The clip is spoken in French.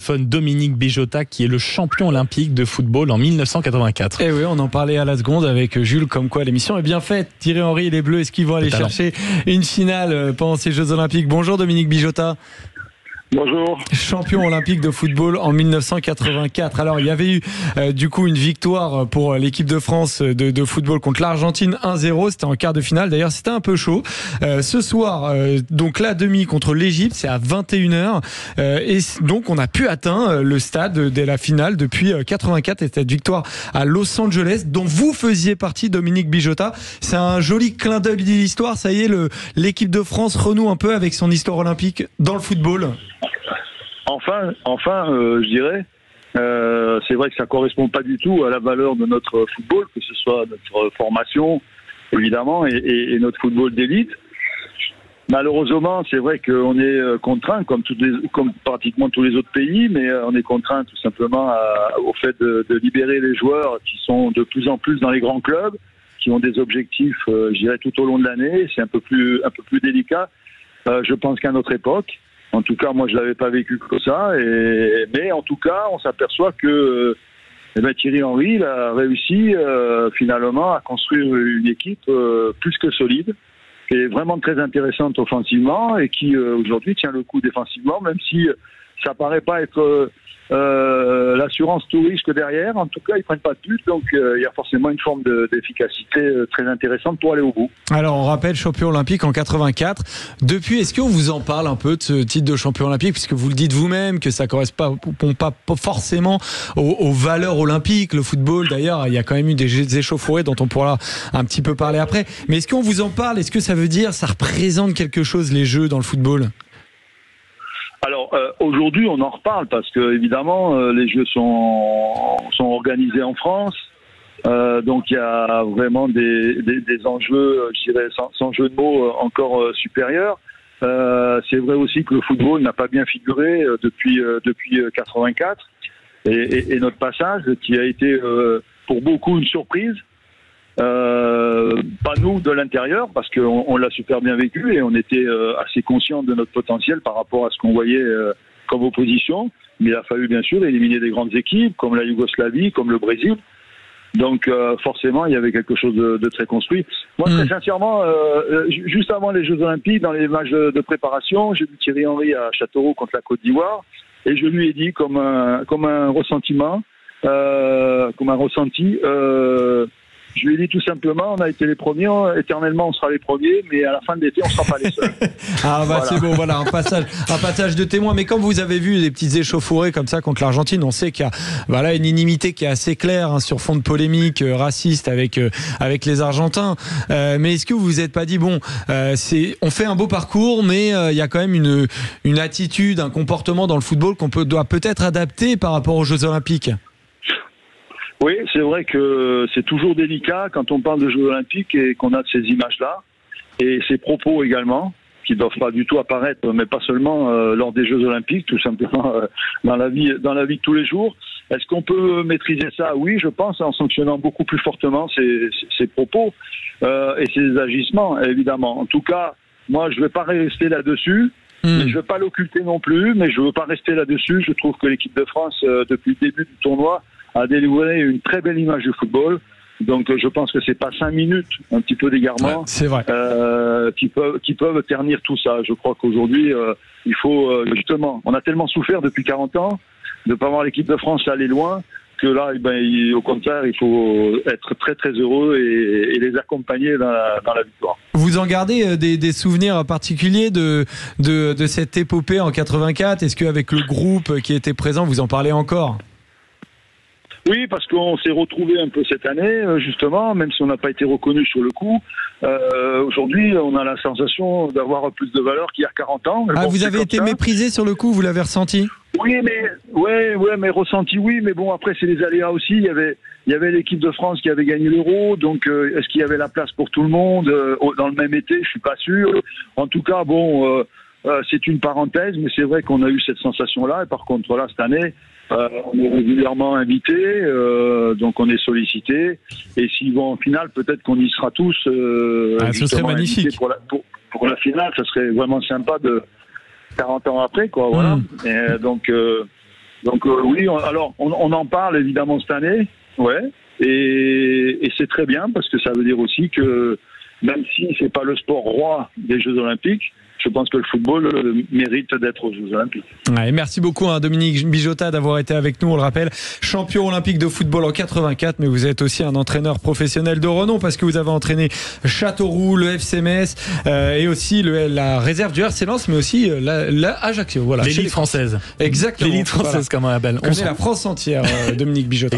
téléphone Dominique Bijotta, qui est le champion olympique de football en 1984. Et oui, on en parlait à la seconde avec Jules, comme quoi l'émission est bien faite. Thierry Henry et les Bleus, est-ce qu'ils vont aller chercher une finale pendant ces Jeux Olympiques? Bonjour Dominique Bijotta. Bonjour. Champion olympique de football en 1984. Alors, il y avait eu du coup une victoire pour l'équipe de France de football contre l'Argentine 1-0. C'était en quart de finale. D'ailleurs, c'était un peu chaud. Ce soir, donc la demi contre l'Égypte, c'est à 21h. Et donc, on a pu atteindre le stade dès la finale depuis 84 et cette victoire à Los Angeles, dont vous faisiez partie, Dominique Bijotta. C'est un joli clin d'œil de l'histoire. Ça y est, l'équipe de France renoue un peu avec son histoire olympique dans le football. Enfin, je dirais, c'est vrai que ça correspond pas du tout à la valeur de notre football, que ce soit notre formation, évidemment, et notre football d'élite. Malheureusement, c'est vrai qu'on est contraint, comme pratiquement tous les autres pays, mais on est contraint tout simplement au fait de libérer les joueurs qui sont de plus en plus dans les grands clubs, qui ont des objectifs, je dirais, tout au long de l'année. C'est un peu plus délicat, je pense, qu'à notre époque. En tout cas, moi, je l'avais pas vécu comme ça. Mais en tout cas, on s'aperçoit que Thierry Henry il a réussi finalement à construire une équipe plus que solide, qui est vraiment très intéressante offensivement et qui aujourd'hui tient le coup défensivement, même si ça paraît pas être l'assurance tout riche que derrière. En tout cas, ils prennent pas de but, donc il y a forcément une forme d'efficacité très intéressante pour aller au bout. Alors, on rappelle champion olympique en 84. Depuis, est-ce qu'on vous en parle un peu de ce titre de champion olympique, puisque vous le dites vous-même que ça correspond pas forcément aux valeurs olympiques, le football. D'ailleurs, il y a quand même eu des échauffourées dont on pourra un petit peu parler après. Mais est-ce qu'on vous en parle? Est-ce que ça veut dire, ça représente quelque chose, les Jeux dans le football? Alors aujourd'hui, on en reparle parce que évidemment les Jeux sont organisés en France, donc il y a vraiment des enjeux, je dirais sans jeu de mots, encore supérieurs. C'est vrai aussi que le football n'a pas bien figuré depuis 84 et notre passage qui a été pour beaucoup une surprise. Pas nous de l'intérieur parce qu'on l'a super bien vécu et on était assez conscient de notre potentiel par rapport à ce qu'on voyait comme opposition, mais il a fallu bien sûr éliminer des grandes équipes comme la Yougoslavie, comme le Brésil, donc forcément il y avait quelque chose de très construit. Moi très sincèrement, juste avant les Jeux Olympiques, dans les matchs de préparation, j'ai vu Thierry Henry à Châteauroux contre la Côte d'Ivoire et je lui ai dit comme un ressenti, je lui ai dit tout simplement, on a été les premiers, éternellement on sera les premiers, mais à la fin de l'été on sera pas les seuls. Ah bah voilà. C'est bon, voilà, un passage de témoin. Mais comme vous avez vu des petites échauffourées comme ça contre l'Argentine, on sait qu'il y a une inimité qui est assez claire sur fond de polémique raciste avec les Argentins. Mais est-ce que vous vous êtes pas dit on fait un beau parcours, mais il y a quand même une attitude, un comportement dans le football qu'on doit peut-être adapter par rapport aux Jeux Olympiques? Oui, c'est vrai que c'est toujours délicat quand on parle de Jeux Olympiques et qu'on a ces images-là et ces propos également qui ne doivent pas du tout apparaître, mais pas seulement lors des Jeux Olympiques, tout simplement dans la vie de tous les jours. Est-ce qu'on peut maîtriser ça? Oui, je pense, en sanctionnant beaucoup plus fortement ces propos et ces agissements, évidemment. En tout cas, moi, je ne vais pas rester là-dessus. Mais je ne veux pas l'occulter non plus, mais je ne veux pas rester là-dessus. Je trouve que l'équipe de France, depuis le début du tournoi, a délivré une très belle image du football. Donc je pense que c'est pas 5 minutes, un petit peu d'égarement, c'est vrai. qui peuvent ternir tout ça. Je crois qu'aujourd'hui, il faut justement, on a tellement souffert depuis 40 ans de ne pas voir l'équipe de France aller loin, que là, au contraire, il faut être très très heureux et les accompagner dans la victoire. Vous en gardez des souvenirs particuliers de cette épopée en 84? Est-ce qu'avec le groupe qui était présent, vous en parlez encore? Oui, parce qu'on s'est retrouvé un peu cette année, justement, même si on n'a pas été reconnu sur le coup. Aujourd'hui, on a la sensation d'avoir plus de valeur qu'il y a 40 ans. Ah, vous avez été méprisé sur le coup, vous l'avez ressenti? Oui, mais ressenti, oui, mais bon, après, c'est les aléas aussi. Il y avait l'équipe de France qui avait gagné l'Euro, donc est-ce qu'il y avait la place pour tout le monde dans le même été? Je suis pas sûr. En tout cas, c'est une parenthèse, mais c'est vrai qu'on a eu cette sensation-là. Et par contre, là, cette année, on est régulièrement invité, donc on est sollicité. Et s'ils vont en finale, peut-être qu'on y sera tous. Ce serait magnifique. Pour la finale, ça serait vraiment sympa de 40 ans après, quoi. Voilà. Et donc, Donc oui, on en parle évidemment cette année, ouais, et c'est très bien parce que ça veut dire aussi que même si c'est pas le sport roi des Jeux Olympiques, je pense que le football mérite d'être aux Jeux Olympiques. Ouais, merci beaucoup Dominique Bijotta d'avoir été avec nous. On le rappelle, champion olympique de football en 84, mais vous êtes aussi un entraîneur professionnel de renom parce que vous avez entraîné Châteauroux, le FC Metz et aussi la réserve du RC Lens, mais aussi la Ajaccio. Voilà, l'élite française. Exactement. L'élite française, comme on l'appelle. On connaît la France entière, Dominique Bijotta.